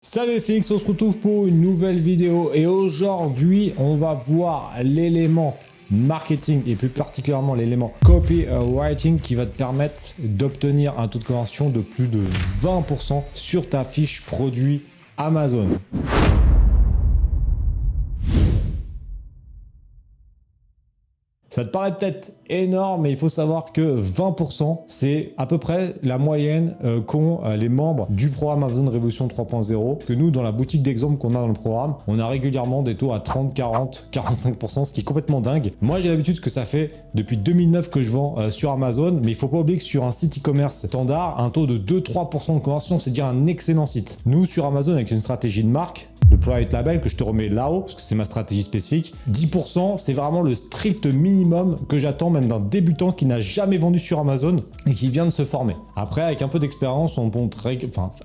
Salut les Phoenix, on se retrouve pour une nouvelle vidéo et aujourd'hui on va voir l'élément marketing et plus particulièrement l'élément copywriting qui va te permettre d'obtenir un taux de conversion de plus de 20% sur ta fiche produit Amazon. Ça te paraît peut-être énorme, mais il faut savoir que 20%, c'est à peu près la moyenne qu'ont les membres du programme Amazon Révolution 3.0. Que nous, dans la boutique d'exemple qu'on a dans le programme, on a régulièrement des taux à 30, 40, 45%, ce qui est complètement dingue. Moi, j'ai l'habitude que ça fait depuis 2009 que je vends sur Amazon, mais il faut pas oublier que sur un site e-commerce standard, un taux de 2-3% de conversion, c'est dire un excellent site. Nous, sur Amazon, avec une stratégie de marque, le private label que je te remets là-haut, parce que c'est ma stratégie spécifique, 10%, c'est vraiment le strict minimum que j'attends même d'un débutant qui n'a jamais vendu sur Amazon et qui vient de se former. Après, avec un peu d'expérience, on monte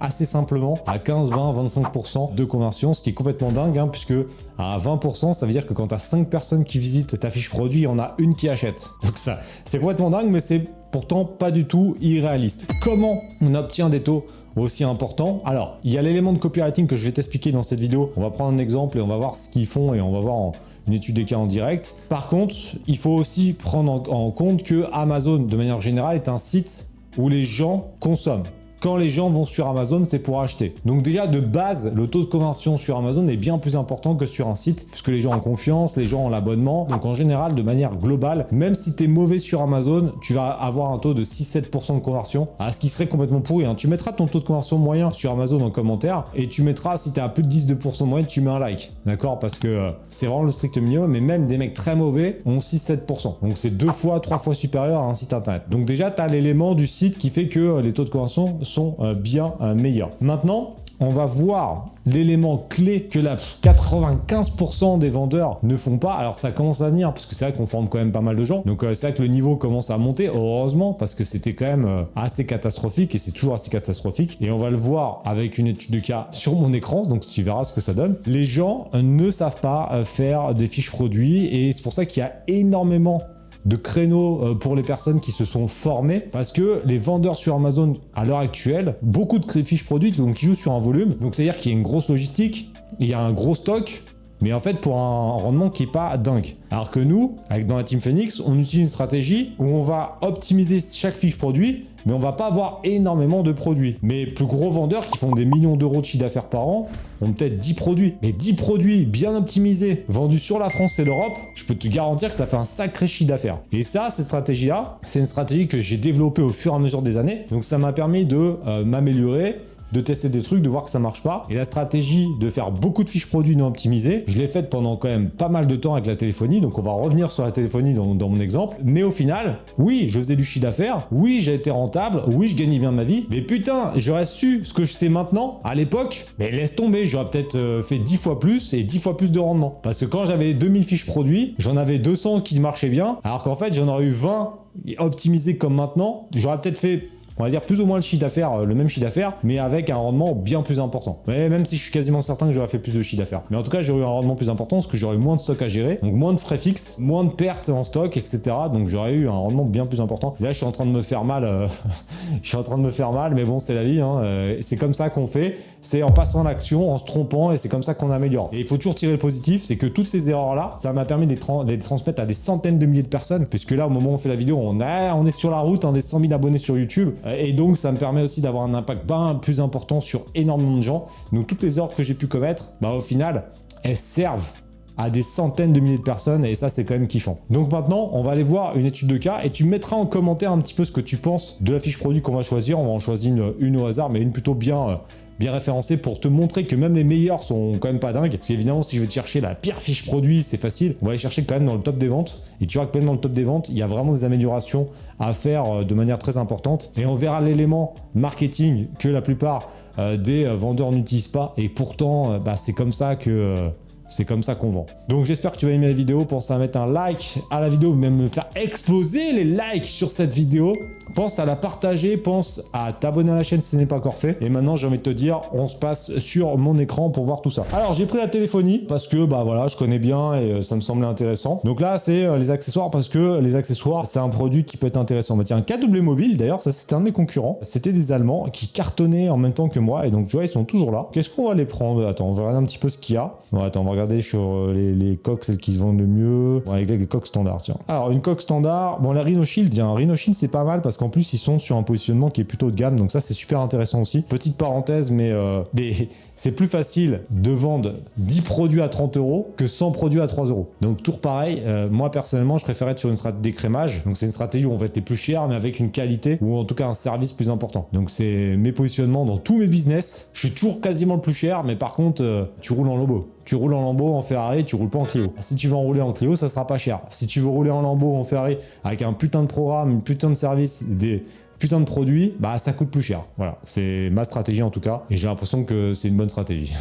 assez simplement à 15, 20, 25% de conversion, ce qui est complètement dingue, hein, puisque à 20%, ça veut dire que quand tu as 5 personnes qui visitent ta fiche produit, il y en a une qui achète. Donc ça, c'est complètement dingue, mais c'est pourtant pas du tout irréaliste. Comment on obtient des taux aussi important? Alors, il y a l'élément de copywriting que je vais t'expliquer dans cette vidéo. On va prendre un exemple et on va voir ce qu'ils font et on va voir une étude des cas en direct. Par contre, il faut aussi prendre en compte que Amazon, de manière générale, est un site où les gens consomment. Quand les gens vont sur Amazon, c'est pour acheter. Donc déjà, de base, le taux de conversion sur Amazon est bien plus important que sur un site, puisque les gens ont confiance, les gens ont l'abonnement. Donc en général, de manière globale, même si tu es mauvais sur Amazon, tu vas avoir un taux de 6-7% de conversion, à ce qui serait complètement pourri, hein. Tu mettras ton taux de conversion moyen sur Amazon en commentaire, et tu mettras, si tu es à plus de 10-2% de moyenne, tu mets un like. D'accord? Parce que c'est vraiment le strict minimum, mais même des mecs très mauvais ont 6-7%. Donc c'est 2 fois, 3 fois supérieur à un site internet. Donc déjà, tu as l'élément du site qui fait que les taux de conversion sont bien meilleurs. Maintenant, on va voir l'élément clé que la 95% des vendeurs ne font pas. Alors ça commence à venir parce que c'est vrai qu'on forme quand même pas mal de gens. Donc c'est vrai que le niveau commence à monter, heureusement, parce que c'était quand même assez catastrophique et c'est toujours assez catastrophique. Et on va le voir avec une étude de cas sur mon écran, donc tu verras ce que ça donne. Les gens ne savent pas faire des fiches produits et c'est pour ça qu'il y a énormément de créneaux pour les personnes qui se sont formées, parce que les vendeurs sur Amazon à l'heure actuelle, beaucoup de fiches produits donc qui jouent sur un volume, donc c'est à dire qu'il y a une grosse logistique, il y a un gros stock, mais en fait pour un rendement qui est pas dingue. Alors que nous, dans la team Phoenix, on utilise une stratégie où on va optimiser chaque fiche produit, mais on va pas avoir énormément de produits. Mais plus gros vendeurs qui font des millions d'euros de chiffre d'affaires par an ont peut-être 10 produits. Mais 10 produits bien optimisés, vendus sur la France et l'Europe, je peux te garantir que ça fait un sacré chiffre d'affaires. Et ça, cette stratégie-là, c'est une stratégie que j'ai développée au fur et à mesure des années. Donc ça m'a permis de m'améliorer, de tester des trucs, de voir que ça marche pas. Et la stratégie de faire beaucoup de fiches produits non optimisées, je l'ai faite pendant quand même pas mal de temps avec la téléphonie, donc on va revenir sur la téléphonie dans mon exemple. Mais au final, oui, je faisais du chiffre d'affaires, oui, j'ai été rentable, oui, je gagnais bien ma vie, mais putain, j'aurais su ce que je sais maintenant, à l'époque, mais laisse tomber, j'aurais peut-être fait 10 fois plus et 10 fois plus de rendement. Parce que quand j'avais 2000 fiches produits, j'en avais 200 qui marchaient bien, alors qu'en fait, j'en aurais eu 20 optimisés comme maintenant, j'aurais peut-être fait, on va dire, plus ou moins le chiffre d'affaires, le même chiffre d'affaires, mais avec un rendement bien plus important. Mais même si je suis quasiment certain que j'aurais fait plus de chiffre d'affaires. Mais en tout cas, j'aurais eu un rendement plus important parce que j'aurais eu moins de stock à gérer, donc moins de frais fixes, moins de pertes en stock, etc. Donc j'aurais eu un rendement bien plus important. Là, je suis en train de me faire mal. Je suis en train de me faire mal, mais bon, c'est la vie, hein. C'est comme ça qu'on fait. C'est en passant à l'action, en se trompant, et c'est comme ça qu'on améliore. Et il faut toujours tirer le positif, c'est que toutes ces erreurs-là, ça m'a permis de les transmettre à des centaines de milliers de personnes, puisque là, au moment où on fait la vidéo, on est sur la route, des 100 000 abonnés sur YouTube, et donc ça me permet aussi d'avoir un impact bien plus important sur énormément de gens. Donc toutes les erreurs que j'ai pu commettre, au final, elles servent à des centaines de milliers de personnes, et ça, c'est quand même kiffant. Donc maintenant, on va aller voir une étude de cas, et tu mettras en commentaire un petit peu ce que tu penses de la fiche produit qu'on va choisir. On va en choisir une au hasard, mais une plutôt bien référencée pour te montrer que même les meilleurs sont quand même pas dingues. Parce qu'évidemment, si je veux te chercher la pire fiche produit, c'est facile. On va aller chercher quand même dans le top des ventes. Et tu verras que même dans le top des ventes, il y a vraiment des améliorations à faire de manière très importante. Et on verra l'élément marketing que la plupart des vendeurs n'utilisent pas. Et pourtant, c'est comme ça que C'est comme ça qu'on vend. Donc j'espère que tu vas aimer la vidéo. Pense à mettre un like à la vidéo, même me faire exploser les likes sur cette vidéo. Pense à la partager, pense à t'abonner à la chaîne si ce n'est pas encore fait. Et maintenant, j'ai envie de te dire, on se passe sur mon écran pour voir tout ça. Alors, j'ai pris la téléphonie parce que, bah voilà, je connais bien et ça me semblait intéressant. Donc là, c'est les accessoires parce que les accessoires, c'est un produit qui peut être intéressant. Bah tiens, KW Mobile, d'ailleurs, ça c'était un de mes concurrents. C'était des Allemands qui cartonnaient en même temps que moi. Et donc, tu vois, ils sont toujours là. Qu'est-ce qu'on va les prendre? Attends, on va regarder un petit peu ce qu'il y a. Bon, attends, on va regarder sur les coques, celles qui se vendent le mieux. Bon, avec les coques standards, tiens. Alors, une coque standard. Bon, la Rhino Shield, tiens, Rhino Shield, c'est pas mal parce qu'en plus, ils sont sur un positionnement qui est plutôt haut de gamme. Donc ça, c'est super intéressant aussi. Petite parenthèse, mais c'est plus facile de vendre 10 produits à 30 € que 100 produits à 3 €. Donc, toujours pareil. Moi, personnellement, je préfère être sur une stratégie d'écrémage. Donc, c'est une stratégie où on va être les plus chers, mais avec une qualité ou en tout cas un service plus important. Donc, c'est mes positionnements dans tous mes business. Je suis toujours quasiment le plus cher, mais par contre, tu roules en Lambo. Tu roules en Lambo, en Ferrari, tu roules pas en Clio. Si tu veux en rouler en Clio, ça sera pas cher. Si tu veux rouler en Lambo, en Ferrari, avec un putain de programme, une putain de service, des putains de produits, bah ça coûte plus cher. Voilà, c'est ma stratégie en tout cas, et j'ai l'impression que c'est une bonne stratégie.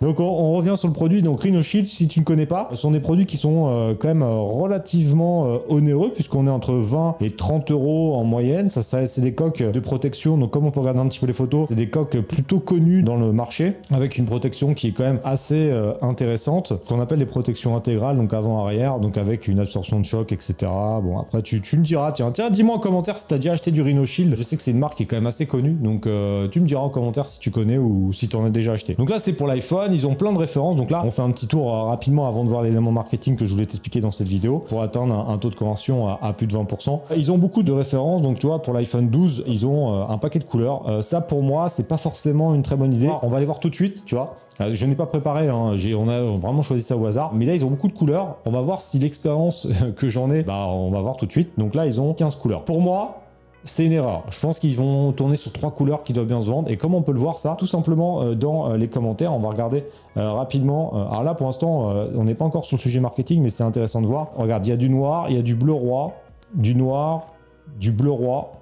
Donc on revient sur le produit. Donc Rhino Shield, si tu ne connais pas, ce sont des produits qui sont quand même relativement onéreux, puisqu'on est entre 20 et 30 € en moyenne. Ça c'est des coques de protection. Donc comme on peut regarder un petit peu les photos, c'est des coques plutôt connues dans le marché, avec une protection qui est quand même assez intéressante, qu'on appelle des protections intégrales, donc avant-arrière, donc avec une absorption de choc, etc. Bon, après tu me diras, tiens, dis-moi en commentaire si tu as déjà acheté du Rhino Shield. Je sais que c'est une marque qui est quand même assez connue, donc tu me diras en commentaire si tu connais ou si tu en as déjà acheté. Donc là, c'est pour l'iPhone. Ils ont plein de références. Donc là, on fait un petit tour rapidement avant de voir l'élément marketing que je voulais t'expliquer dans cette vidéo pour atteindre un taux de conversion à plus de 20%. Ils ont beaucoup de références. Donc tu vois, pour l'iPhone 12, ils ont un paquet de couleurs. Ça, pour moi, c'est pas forcément une très bonne idée. On va les voir tout de suite, tu vois. Je n'ai pas préparé, hein. On a vraiment choisi ça au hasard. Mais là, ils ont beaucoup de couleurs. On va voir si l'expérience que j'en ai, bah, on va voir tout de suite. Donc là, ils ont 15 couleurs. Pour moi, c'est une erreur. Je pense qu'ils vont tourner sur 3 couleurs qui doivent bien se vendre. Et comment on peut le voir ça? Tout simplement dans les commentaires. On va regarder rapidement. Alors là, pour l'instant, on n'est pas encore sur le sujet marketing, mais c'est intéressant de voir. Regarde, il y a du noir, il y a du bleu roi, du noir, du bleu roi,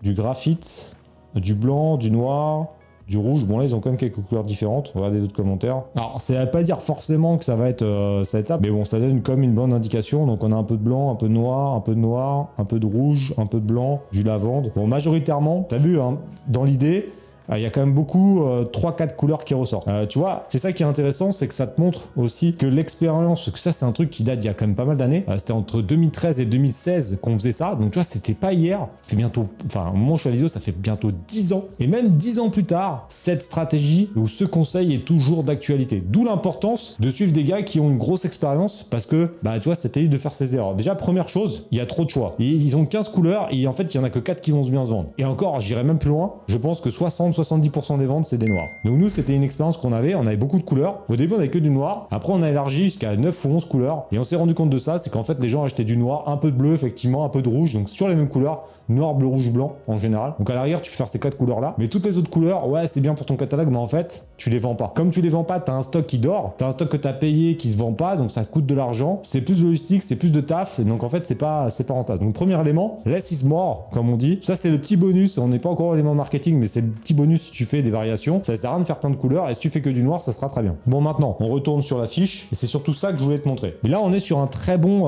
du graphite, du blanc, du noir, du rouge. Bon là, ils ont quand même quelques couleurs différentes. Regardez d'autres commentaires. Alors, ça ne veut pas dire forcément que ça va être ça, mais bon, ça donne comme une bonne indication. Donc, on a un peu de blanc, un peu de noir, un peu de noir, un peu de rouge, un peu de blanc, du lavande. Bon, majoritairement, t'as vu, hein, dans l'idée, il y a quand même beaucoup 3-4 couleurs qui ressortent. Tu vois, c'est ça qui est intéressant, c'est que ça te montre aussi que l'expérience, parce que ça c'est un truc qui date il y a quand même pas mal d'années, c'était entre 2013 et 2016 qu'on faisait ça, donc tu vois, c'était pas hier, ça fait bientôt, enfin au moment où je fais la vidéo, ça fait bientôt 10 ans, et même 10 ans plus tard, cette stratégie ou ce conseil est toujours d'actualité. D'où l'importance de suivre des gars qui ont une grosse expérience, parce que, bah tu vois, ça t'évite de faire ces erreurs. Déjà, première chose, il y a trop de choix. Ils ont 15 couleurs, et en fait, il y en a que 4 qui vont bien se vendre. Et encore, j'irai même plus loin, je pense que 70% des ventes, c'est des noirs. Donc nous, c'était une expérience qu'on avait, on avait beaucoup de couleurs. Au début, on avait que du noir. Après, on a élargi jusqu'à 9 ou 11 couleurs. Et on s'est rendu compte de ça, c'est qu'en fait, les gens achetaient du noir, un peu de bleu, effectivement, un peu de rouge. Donc c'est toujours les mêmes couleurs. Noir, bleu, rouge, blanc, en général. Donc à l'arrière, tu peux faire ces 4 couleurs-là. Mais toutes les autres couleurs, ouais, c'est bien pour ton catalogue, mais en fait, tu les vends pas. Comme tu les vends pas, t'as un stock qui dort. T'as un stock que t'as payé qui se vend pas, donc ça coûte de l'argent. C'est plus de logistique, c'est plus de taf. Et donc en fait, c'est pas rentable. Donc premier élément, less is more, comme on dit. Ça, c'est le petit bonus. On n'est pas encore au élément marketing, mais c'est le petit bonus si tu fais des variations. Ça sert à rien de faire plein de couleurs, et si tu fais que du noir, ça sera très bien. Bon, maintenant, on retourne sur la fiche, et c'est surtout ça que je voulais te montrer. Et là, on est sur un très bon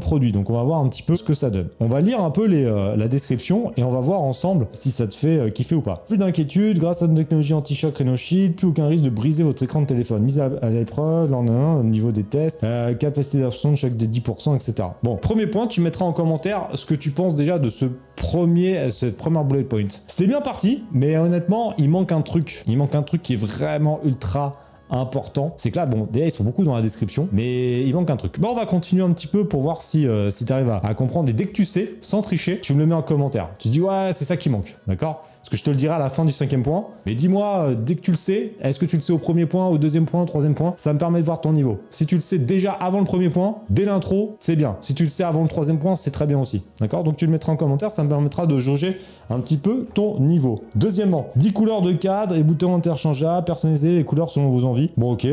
produit, donc on va voir un petit peu ce que ça donne. On va lire un peu la description, et on va voir ensemble si ça te fait kiffer ou pas. Plus d'inquiétude, grâce à une technologie anti-choc Rhino Shield, plus aucun risque de briser votre écran de téléphone. Mise à l'épreuve, au niveau des tests, capacité d'absorption de choc de 10%, etc. Bon, premier point, tu mettras en commentaire ce que tu penses déjà de cette première bullet point. C'était bien parti, mais honnêtement, il manque un truc. Il manque un truc qui est vraiment ultra important. C'est que là, bon, déjà, ils sont beaucoup dans la description, mais il manque un truc. Bon, on va continuer un petit peu pour voir si tu arrives à comprendre. Et dès que tu sais, sans tricher, tu me le mets en commentaire. Tu dis, ouais, c'est ça qui manque, d'accord? Parce que je te le dirai à la fin du 5e point. Mais dis-moi, dès que tu le sais, est-ce que tu le sais au premier point, au deuxième point, au troisième point? Ça me permet de voir ton niveau. Si tu le sais déjà avant le premier point, dès l'intro, c'est bien. Si tu le sais avant le troisième point, c'est très bien aussi. D'accord? Donc tu le mettras en commentaire, ça me permettra de jauger un petit peu ton niveau. Deuxièmement, 10 couleurs de cadre et boutons interchangeables, personnalisez les couleurs selon vos envies. Bon, ok.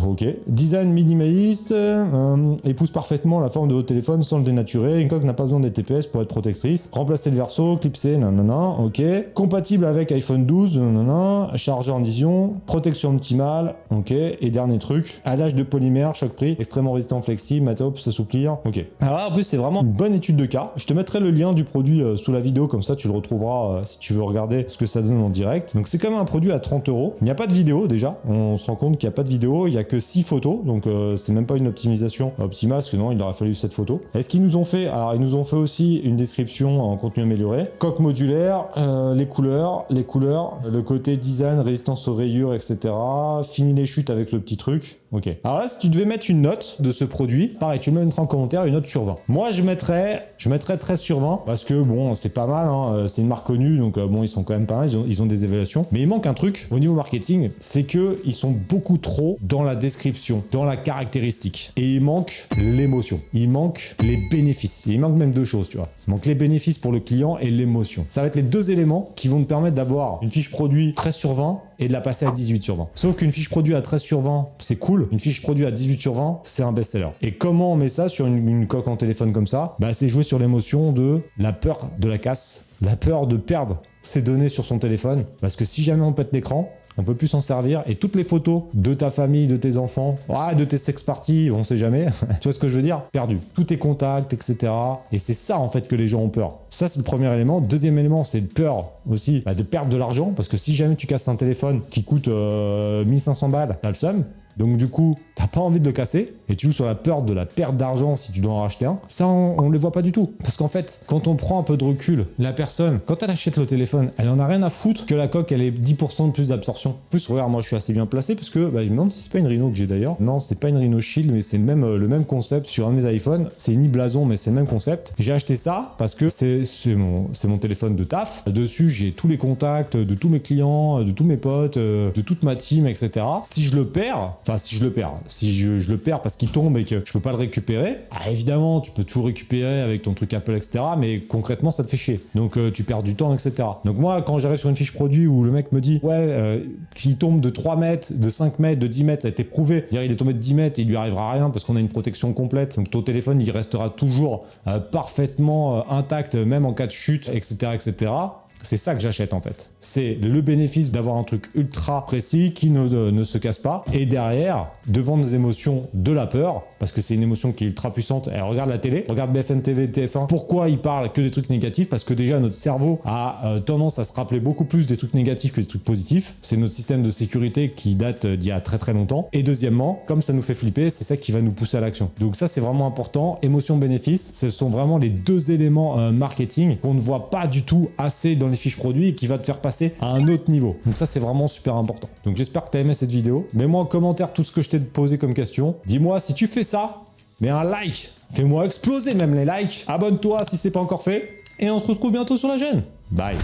Ok. Design minimaliste, épouse parfaitement la forme de votre téléphone sans le dénaturer. Une coque n'a pas besoin des TPS pour être protectrice. Remplacer le verso, clipser, nanana, ok. compatible avec iPhone 12, chargeur en Dision, protection optimale, ok, et dernier truc, alliage de polymère, choc pris, extrêmement résistant, flexible, matériaux pour s'assouplir, ok. Alors là, en plus, c'est vraiment une bonne étude de cas. Je te mettrai le lien du produit sous la vidéo, comme ça tu le retrouveras si tu veux regarder ce que ça donne en direct. Donc c'est quand même un produit à 30 €. Il n'y a pas de vidéo déjà, on se rend compte qu'il n'y a pas de vidéo, il n'y a que 6 photos, donc c'est même pas une optimisation optimale, parce que non, il aurait fallu 7 photos. Et ce qu'ils nous ont fait, alors ils nous ont fait aussi une description en contenu amélioré, coque modulaire, les couleurs, le côté design, résistance aux rayures, etc. Fini les chutes avec le petit truc. Ok. Alors là, si tu devais mettre une note de ce produit, pareil, tu me mettras en commentaire une note sur 20. Moi, je mettrais 13 sur 20 parce que bon, c'est pas mal, hein, c'est une marque connue, donc bon, ils sont quand même pas mal, ils ont des évaluations. Mais il manque un truc au niveau marketing, c'est que ils sont beaucoup trop dans la description, dans la caractéristique. Et il manque l'émotion. Il manque les bénéfices. Et il manque même deux choses, tu vois. Il manque les bénéfices pour le client et l'émotion. Ça va être les deux éléments qui vont te permettre d'avoir une fiche produit 13 sur 20 et de la passer à 18 sur 20. Sauf qu'une fiche produit à 13 sur 20, c'est cool. Une fiche produit à 18 sur 20, c'est un best-seller. Et comment on met ça sur une coque en téléphone comme ça? Bah, c'est jouer sur l'émotion de la peur de la casse, la peur de perdre ses données sur son téléphone. Parce que si jamais on pète l'écran, on peut plus s'en servir et toutes les photos de ta famille, de tes enfants, de tes sex parties, on sait jamais, tu vois ce que je veux dire? Perdu. Tous tes contacts, etc. Et c'est ça en fait que les gens ont peur. Ça c'est le premier élément. Deuxième élément, c'est peur aussi de perdre de l'argent parce que si jamais tu casses un téléphone qui coûte 1500 balles, t'as le seum. Donc du coup, t'as pas envie de le casser et tu joues sur la peur de la perte d'argent si tu dois en racheter un. Ça, on les voit pas du tout. Parce qu'en fait, quand on prend un peu de recul, la personne, quand elle achète le téléphone, elle en a rien à foutre que la coque, elle ait 10% de plus d'absorption. En plus, regarde, moi je suis assez bien placé parce que, il me demande si c'est pas une Rhino que j'ai d'ailleurs. Non, c'est pas une Rhino Shield, mais c'est le même concept sur un de mes iPhones. C'est ni blason, mais c'est le même concept. J'ai acheté ça parce que c'est mon téléphone de taf. Dessus, j'ai tous les contacts de tous mes clients, de tous mes potes, de toute ma team, etc. Si je le perds, si je le perds parce qu'il tombe et que je peux pas le récupérer, évidemment, tu peux tout récupérer avec ton truc Apple, etc. Mais concrètement, ça te fait chier. Donc, tu perds du temps, etc. Donc, moi, quand j'arrive sur une fiche produit où le mec me dit, qu'il tombe de 3 mètres, de 5 mètres, de 10 mètres, ça a été prouvé. Il est tombé de 10 mètres et il lui arrivera rien parce qu'on a une protection complète. Donc, ton téléphone, il restera toujours parfaitement intact, même en cas de chute, etc., etc. C'est ça que j'achète en fait. C'est le bénéfice d'avoir un truc ultra précis qui ne se casse pas. Et derrière, devant nos émotions de la peur, parce que c'est une émotion qui est ultra puissante. Elle regarde la télé, regarde BFM TV, TF1. Pourquoi ils parlent que des trucs négatifs? Parce que déjà notre cerveau a tendance à se rappeler beaucoup plus des trucs négatifs que des trucs positifs. C'est notre système de sécurité qui date d'il y a très très longtemps. Et deuxièmement, comme ça nous fait flipper, c'est ça qui va nous pousser à l'action. Donc ça c'est vraiment important. Émotion-bénéfice, ce sont vraiment les deux éléments marketing qu'on ne voit pas du tout assez dans les fiches produits et qui va te faire passer à un autre niveau. Donc ça c'est vraiment super important. Donc j'espère que tu as aimé cette vidéo. Mets-moi en commentaire tout ce que je t'ai posé comme question. Dis-moi si tu fais ça, mets un like. Fais-moi exploser même les likes. Abonne-toi si c'est pas encore fait. Et on se retrouve bientôt sur la chaîne. Bye.